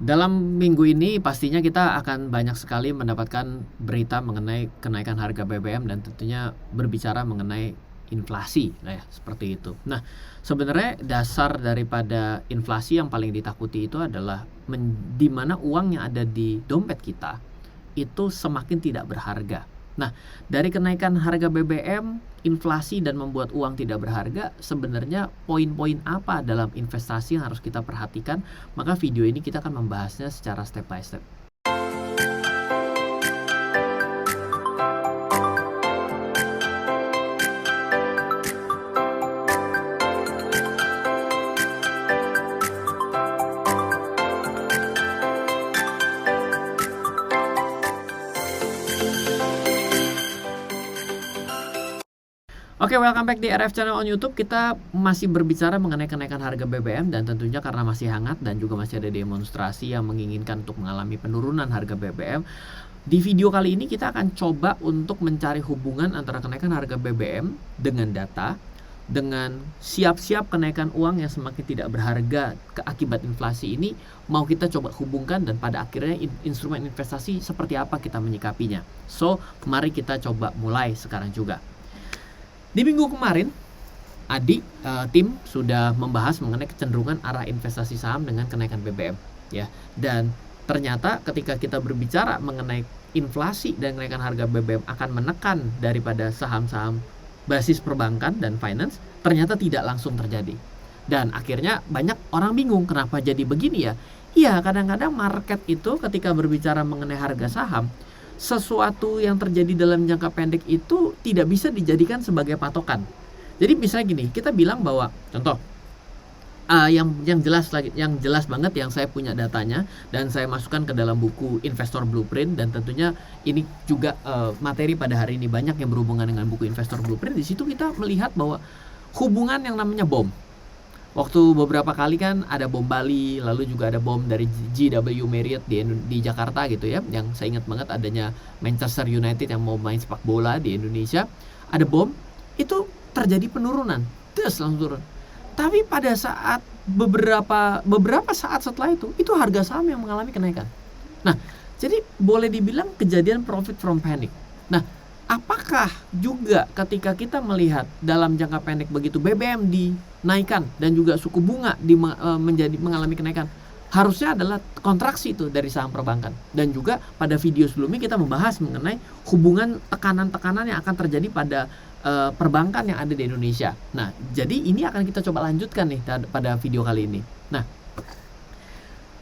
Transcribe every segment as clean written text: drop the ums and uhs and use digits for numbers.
Dalam minggu ini pastinya kita akan banyak sekali mendapatkan berita mengenai kenaikan harga BBM dan tentunya berbicara mengenai inflasi, nah ya, seperti itu. Nah, sebenarnya dasar daripada inflasi yang paling ditakuti itu adalah di mana uang yang ada di dompet kita itu semakin tidak berharga. Nah, dari kenaikan harga BBM, inflasi dan membuat uang tidak berharga, sebenarnya poin-poin apa dalam investasi yang harus kita perhatikan? Maka video ini kita akan membahasnya secara step by step. Oke, welcome back di RF Channel on YouTube. Kita masih berbicara mengenai kenaikan harga BBM dan tentunya karena masih hangat dan juga masih ada demonstrasi yang menginginkan untuk mengalami penurunan harga BBM. Di video kali ini kita akan coba untuk mencari hubungan antara kenaikan harga BBM dengan data, dengan siap-siap kenaikan uang yang semakin tidak berharga akibat inflasi ini, mau kita coba hubungkan dan pada akhirnya instrumen investasi seperti apa kita menyikapinya. So, mari kita coba mulai sekarang juga. Di minggu kemarin, tim sudah membahas mengenai kecenderungan arah investasi saham dengan kenaikan BBM, ya. Dan ternyata ketika kita berbicara mengenai inflasi dan kenaikan harga BBM akan menekan daripada saham-saham basis perbankan dan finance, ternyata tidak langsung terjadi. Dan akhirnya banyak orang bingung kenapa jadi begini ya. Iya, kadang-kadang market itu ketika berbicara mengenai harga saham, sesuatu yang terjadi dalam jangka pendek itu tidak bisa dijadikan sebagai patokan. Jadi misalnya gini, kita bilang bahwa contoh yang jelas banget yang saya punya datanya dan saya masukkan ke dalam buku Investor Blueprint, dan tentunya ini juga materi pada hari ini banyak yang berhubungan dengan buku Investor Blueprint. Di situ kita melihat bahwa hubungan yang namanya BOM. Waktu beberapa kali kan ada bom Bali, lalu juga ada bom dari JW Marriott di Jakarta gitu ya. Yang saya ingat banget adanya Manchester United yang mau main sepak bola di Indonesia. Ada bom, itu terjadi penurunan, terus langsung turun. Tapi pada saat beberapa saat setelah itu harga saham yang mengalami kenaikan. Nah, jadi boleh dibilang kejadian profit from panic. Nah, apakah juga ketika kita melihat dalam jangka pendek begitu BBM dinaikkan dan juga suku bunga mengalami kenaikan, harusnya adalah kontraksi itu dari saham perbankan. Dan juga pada video sebelumnya kita membahas mengenai hubungan tekanan-tekanan yang akan terjadi pada perbankan yang ada di Indonesia. Nah, jadi ini akan kita coba lanjutkan nih pada video kali ini. Nah,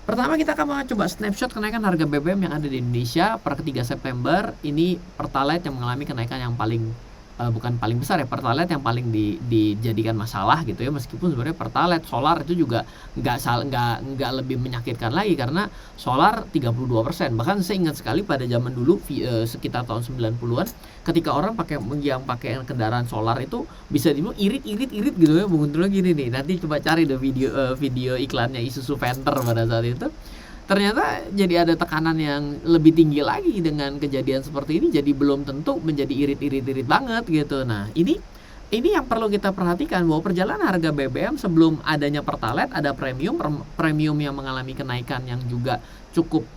pertama kita akan coba snapshot kenaikan harga BBM yang ada di Indonesia per 3 September. Ini Pertalite yang mengalami kenaikan yang paling bukan paling besar ya, Pertalite yang paling dijadikan masalah gitu ya. Meskipun sebenarnya Pertalite, solar itu juga nggak lebih menyakitkan lagi karena solar 32%. Bahkan saya ingat sekali pada zaman dulu sekitar tahun 90-an ketika orang pakai kendaraan solar itu bisa dibilang irit gitu ya. Mengunturnya gini nih, nanti coba cari deh video iklannya Isuzu Venter pada saat itu. Ternyata jadi ada tekanan yang lebih tinggi lagi dengan kejadian seperti ini, jadi belum tentu menjadi irit banget gitu. Nah, ini yang perlu kita perhatikan bahwa perjalanan harga BBM sebelum adanya Pertalite ada premium yang mengalami kenaikan yang juga cukup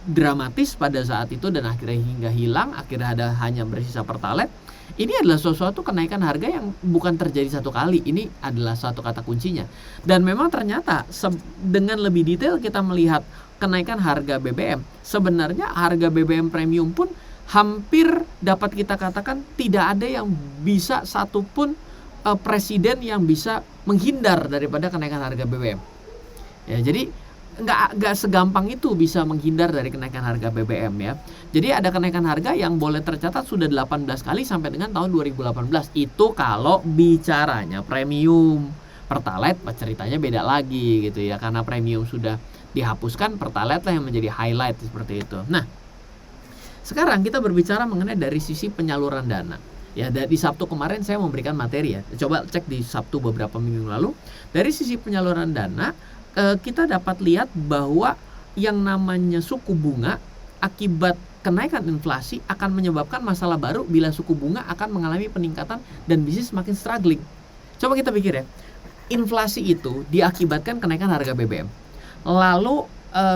dramatis pada saat itu dan akhirnya hingga hilang, akhirnya hanya bersisa Pertalite. Ini adalah suatu kenaikan harga yang bukan terjadi satu kali. Ini adalah satu kata kuncinya. Dan memang ternyata dengan lebih detail kita melihat kenaikan harga BBM. Sebenarnya harga BBM premium pun hampir dapat kita katakan tidak ada yang bisa satupun presiden yang bisa menghindar daripada kenaikan harga BBM. Ya, jadi nggak segampang itu bisa menghindar dari kenaikan harga BBM ya. Jadi ada kenaikan harga yang boleh tercatat sudah 18 kali sampai dengan tahun 2018. Itu kalau bicaranya premium. Pertalite ceritanya beda lagi gitu ya, karena premium sudah dihapuskan, Pertalite lah yang menjadi highlight seperti itu. Nah, sekarang kita berbicara mengenai dari sisi penyaluran dana. Ya, di Sabtu kemarin saya memberikan materi ya. Coba cek di Sabtu beberapa minggu lalu. Dari sisi penyaluran dana, kita dapat lihat bahwa yang namanya suku bunga akibat kenaikan inflasi akan menyebabkan masalah baru bila suku bunga akan mengalami peningkatan dan bisnis semakin struggling. Coba kita pikir ya, inflasi itu diakibatkan kenaikan harga BBM. Lalu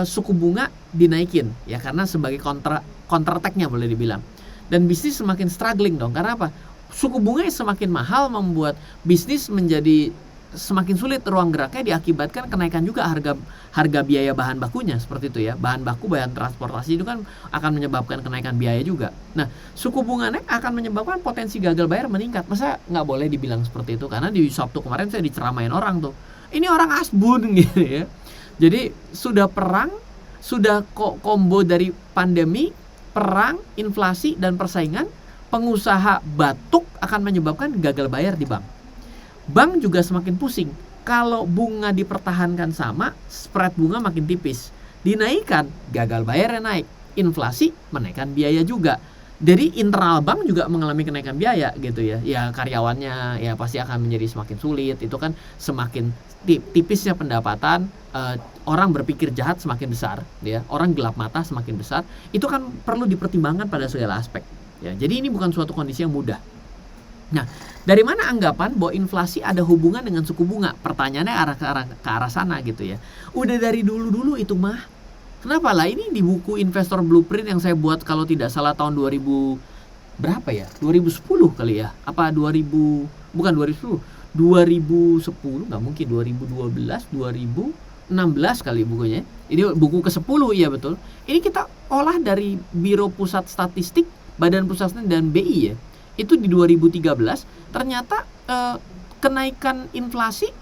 suku bunga dinaikin ya, karena sebagai counter attack-nya boleh dibilang. Dan bisnis semakin struggling dong. Karena apa? Suku bunga yang semakin mahal membuat bisnis menjadi semakin sulit ruang geraknya, diakibatkan kenaikan juga harga biaya bahan bakunya, seperti itu ya. Bahan baku, bahan transportasi itu kan akan menyebabkan kenaikan biaya juga. Nah, suku bunga naik akan menyebabkan potensi gagal bayar meningkat. Masa nggak boleh dibilang seperti itu? Karena di Sabtu kemarin saya diceramain orang tuh, ini orang asbun gitu ya. Jadi sudah perang, sudah combo dari pandemi, perang, inflasi, dan persaingan, pengusaha batuk akan menyebabkan gagal bayar di bank. Bank juga semakin pusing. Kalau bunga dipertahankan sama, spread bunga makin tipis. Dinaikkan, gagal bayarnya naik. Inflasi menaikkan biaya juga. Jadi internal bank juga mengalami kenaikan biaya gitu ya. Ya karyawannya ya pasti akan menjadi semakin sulit. Itu kan semakin tipisnya pendapatan, orang berpikir jahat semakin besar ya. Orang gelap mata semakin besar. Itu kan perlu dipertimbangkan pada segala aspek ya. Jadi ini bukan suatu kondisi yang mudah. Nah, dari mana anggapan bahwa inflasi ada hubungan dengan suku bunga? Pertanyaannya ke arah sana gitu ya. Udah dari dulu itu mah. Kenapa lah? Ini di buku Investor Blueprint yang saya buat kalau tidak salah tahun 2000 berapa ya? 2010 kali ya? Apa 2000? Bukan 2010. 2010 nggak mungkin, 2012, 2016 kali bukunya. Ini buku ke-10 iya betul. Ini kita olah dari Biro Pusat Statistik, Badan Pusat Statistik dan BI ya. Itu di 2013 ternyata kenaikan inflasi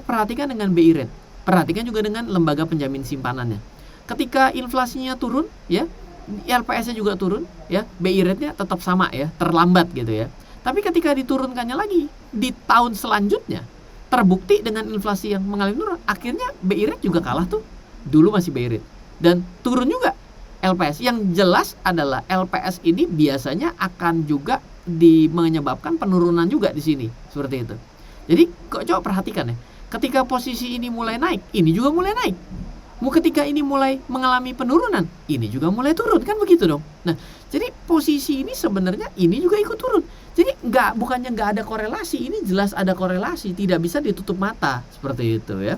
perhatikan dengan BI rate, perhatikan juga dengan lembaga penjamin simpanannya. Ketika inflasinya turun ya, LPS-nya juga turun ya, BI rate-nya tetap sama ya, terlambat gitu ya. Tapi ketika diturunkannya lagi di tahun selanjutnya, terbukti dengan inflasi yang mengalami turun, akhirnya BI rate juga kalah tuh. Dulu masih BI rate dan turun juga LPS. Yang jelas adalah LPS ini biasanya akan juga menyebabkan penurunan juga di sini, seperti itu. Jadi coba perhatikan ya, ketika posisi ini mulai naik, ini juga mulai naik. Ketika ini mulai mengalami penurunan, ini juga mulai turun, kan begitu dong. Nah, jadi posisi ini sebenarnya ini juga ikut turun. Jadi bukannya nggak ada korelasi, ini jelas ada korelasi, tidak bisa ditutup mata, seperti itu ya.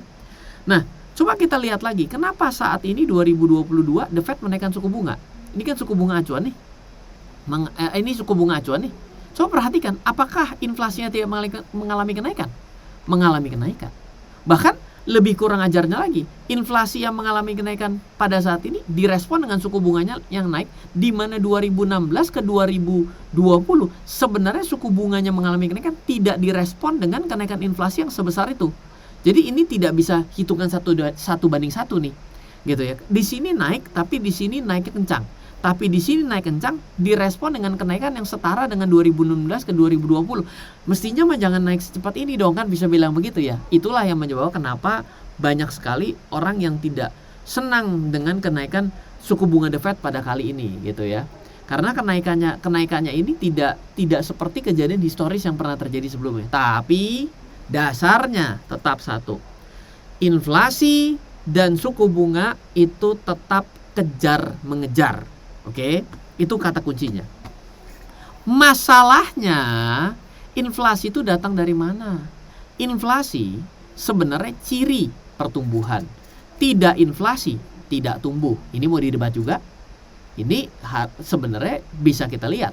Nah, coba kita lihat lagi, kenapa saat ini 2022 The Fed menaikkan suku bunga? Ini kan suku bunga acuan nih. Ini suku bunga acuan nih. Coba perhatikan, apakah inflasinya tidak mengalami kenaikan? Mengalami kenaikan. Bahkan lebih kurang ajarnya lagi, inflasi yang mengalami kenaikan pada saat ini direspon dengan suku bunganya yang naik, di mana 2016 ke 2020 sebenarnya suku bunganya mengalami kenaikan, tidak direspon dengan kenaikan inflasi yang sebesar itu. Jadi ini tidak bisa hitungan satu banding satu nih, gitu ya. Di sini naik, tapi di sini naiknya kencang. Tapi di sini naik kencang, direspon dengan kenaikan yang setara dengan 2016 ke 2020. Mestinya mah jangan naik secepat ini dong, kan bisa bilang begitu ya. Itulah yang menyebabkan kenapa banyak sekali orang yang tidak senang dengan kenaikan suku bunga The Fed pada kali ini, gitu ya. Karena kenaikannya ini tidak seperti kejadian historis yang pernah terjadi sebelumnya. Tapi dasarnya tetap satu. Inflasi dan suku bunga itu tetap mengejar. Oke, itu kata kuncinya. Masalahnya, inflasi itu datang dari mana? Inflasi sebenarnya ciri pertumbuhan. Tidak inflasi, tidak tumbuh. Ini mau didebat juga. Ini sebenarnya bisa kita lihat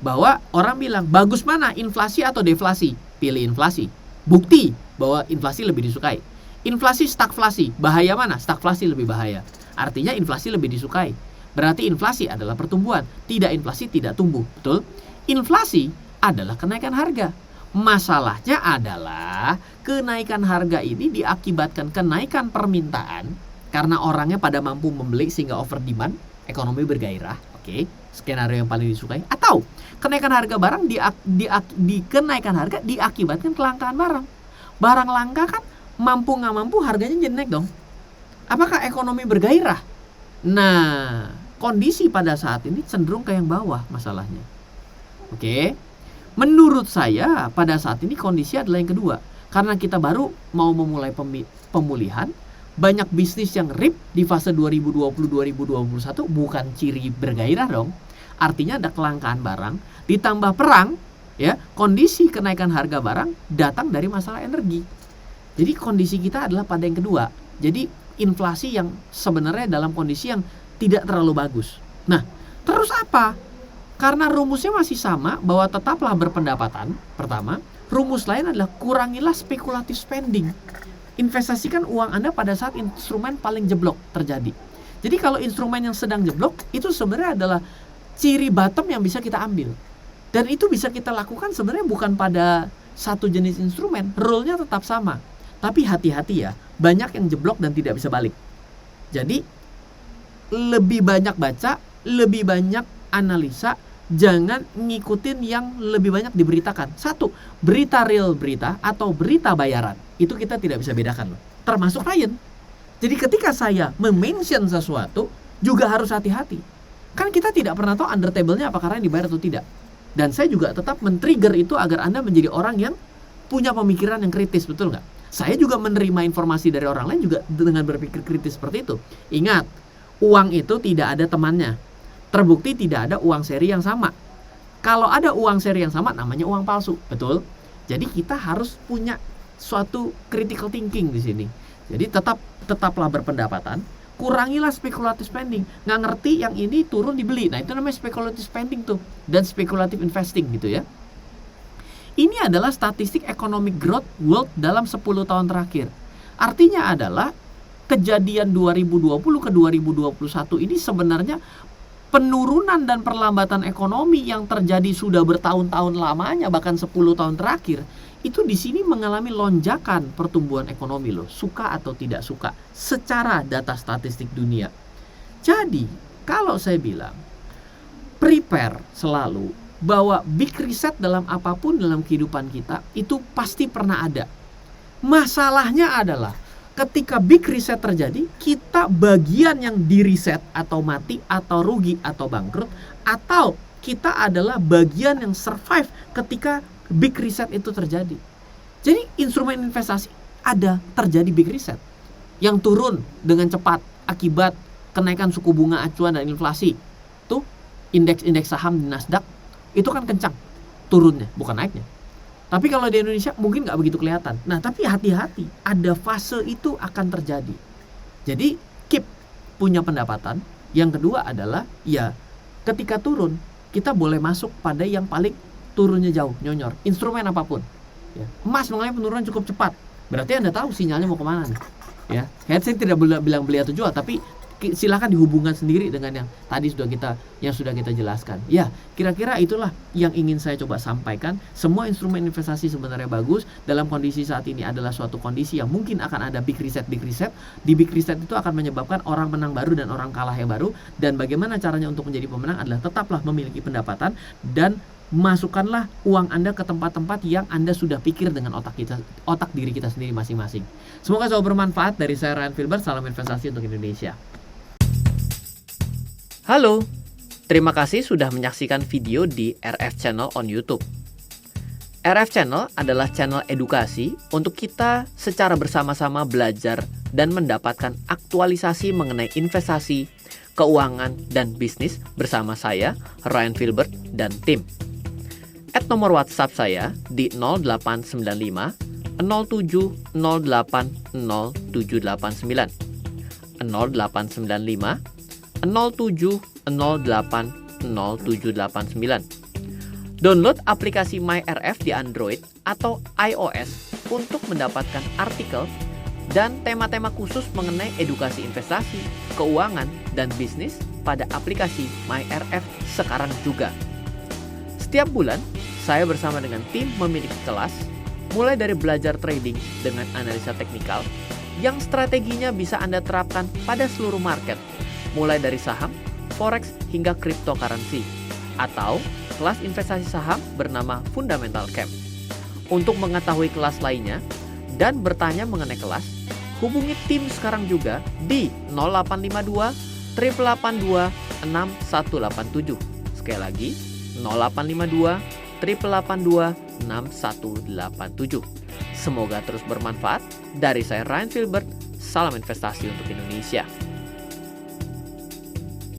bahwa orang bilang bagus mana, inflasi atau deflasi? Pilih inflasi. Bukti bahwa inflasi lebih disukai. Inflasi stagflasi, bahaya mana? Stagflasi lebih bahaya. Artinya inflasi lebih disukai. Berarti inflasi adalah pertumbuhan, tidak inflasi tidak tumbuh, betul? Inflasi adalah kenaikan harga. Masalahnya adalah kenaikan harga ini diakibatkan kenaikan permintaan karena orangnya pada mampu membeli sehingga over demand, ekonomi bergairah, oke? Skenario yang paling disukai. Atau kenaikan harga barang kenaikan harga diakibatkan kelangkaan barang. Barang langka kan mampu nggak mampu harganya jadi naik dong. Apakah ekonomi bergairah? Nah, kondisi pada saat ini cenderung ke yang bawah masalahnya. Oke. Menurut saya pada saat ini kondisi adalah yang kedua. Karena kita baru mau memulai pemulihan, banyak bisnis yang rip di fase 2020-2021 bukan ciri bergairah dong. Artinya ada kelangkaan barang, ditambah perang, ya, kondisi kenaikan harga barang datang dari masalah energi. Jadi kondisi kita adalah pada yang kedua. Jadi inflasi yang sebenarnya dalam kondisi yang tidak terlalu bagus. Nah, terus apa? Karena rumusnya masih sama bahwa tetaplah berpendapatan, pertama. Rumus lain adalah kurangilah speculative spending. Investasikan uang Anda pada saat instrumen paling jeblok terjadi. Jadi kalau instrumen yang sedang jeblok, itu sebenarnya adalah ciri bottom yang bisa kita ambil. Dan itu bisa kita lakukan sebenarnya bukan pada satu jenis instrumen, rule-nya tetap sama. Tapi hati-hati ya, banyak yang jeblok dan tidak bisa balik. Jadi lebih banyak baca, lebih banyak analisa, jangan ngikutin yang lebih banyak diberitakan. Satu, berita real berita atau berita bayaran, itu kita tidak bisa bedakan loh. Termasuk Ryan. Jadi ketika saya mention sesuatu, juga harus hati-hati. Kan kita tidak pernah tahu under table-nya apakah Ryan dibayar atau tidak. Dan saya juga tetap men-trigger itu agar Anda menjadi orang yang punya pemikiran yang kritis, betul nggak? Saya juga menerima informasi dari orang lain juga dengan berpikir kritis seperti itu. Ingat, uang itu tidak ada temannya. Terbukti tidak ada uang seri yang sama. Kalau ada uang seri yang sama, namanya uang palsu, betul? Jadi kita harus punya suatu critical thinking di sini. Jadi tetaplah berpendapatan, kurangilah speculative spending. Nggak ngerti yang ini turun dibeli. Nah, itu namanya speculative spending tuh. Dan speculative investing gitu ya. Ini adalah statistik economic growth world dalam 10 tahun terakhir. Artinya adalah kejadian 2020 ke 2021 ini sebenarnya penurunan dan perlambatan ekonomi yang terjadi sudah bertahun-tahun lamanya, bahkan 10 tahun terakhir, itu di sini mengalami lonjakan pertumbuhan ekonomi loh, suka atau tidak suka, secara data statistik dunia. Jadi, kalau saya bilang, prepare selalu bahwa big reset dalam apapun dalam kehidupan kita, itu pasti pernah ada. Masalahnya adalah, ketika big reset terjadi, kita bagian yang di reset atau mati atau rugi atau bangkrut, atau kita adalah bagian yang survive ketika big reset itu terjadi. Jadi instrumen investasi ada terjadi big reset yang turun dengan cepat akibat kenaikan suku bunga acuan dan inflasi. Tuh indeks-indeks saham di Nasdaq itu kan kencang turunnya, bukan naiknya. Tapi kalau di Indonesia mungkin nggak begitu kelihatan. Nah, tapi hati-hati, ada fase itu akan terjadi. Jadi keep punya pendapatan. Yang kedua adalah ya ketika turun kita boleh masuk pada yang paling turunnya jauh, nyonyor, instrumen apapun. Ya. Emas mengalami penurunan cukup cepat, berarti Anda tahu sinyalnya mau kemana nih. Ya, saya tidak bilang beli atau jual, tapi silakan dihubungkan sendiri dengan yang tadi sudah kita jelaskan. Ya, kira-kira itulah yang ingin saya coba sampaikan. Semua instrumen investasi sebenarnya bagus. Dalam kondisi saat ini adalah suatu kondisi yang mungkin akan ada big reset. Di big reset itu akan menyebabkan orang menang baru dan orang kalah yang baru. Dan bagaimana caranya untuk menjadi pemenang adalah tetaplah memiliki pendapatan dan masukkanlah uang Anda ke tempat-tempat yang Anda sudah pikir dengan otak diri kita sendiri masing-masing. Semoga selalu bermanfaat. Dari saya Ryan Filbert, salam investasi untuk Indonesia. Halo, terima kasih sudah menyaksikan video di RF Channel on YouTube. RF Channel adalah channel edukasi untuk kita secara bersama-sama belajar dan mendapatkan aktualisasi mengenai investasi, keuangan, dan bisnis bersama saya, Ryan Filbert, dan tim. Add nomor WhatsApp saya di 0895 07 08 0789 0895 07 08 0789. Download aplikasi MyRF di Android atau iOS untuk mendapatkan artikel dan tema-tema khusus mengenai edukasi investasi, keuangan, dan bisnis pada aplikasi MyRF sekarang juga. Setiap bulan, saya bersama dengan tim memiliki kelas, mulai dari belajar trading dengan analisa teknikal, yang strateginya bisa Anda terapkan pada seluruh market, mulai dari saham, forex, hingga cryptocurrency, atau kelas investasi saham bernama Fundamental Camp. Untuk mengetahui kelas lainnya dan bertanya mengenai kelas, hubungi tim sekarang juga di 0852 882 6187. Sekali lagi, 0852 882 6187. Semoga terus bermanfaat. Dari saya Ryan Filbert, salam investasi untuk Indonesia.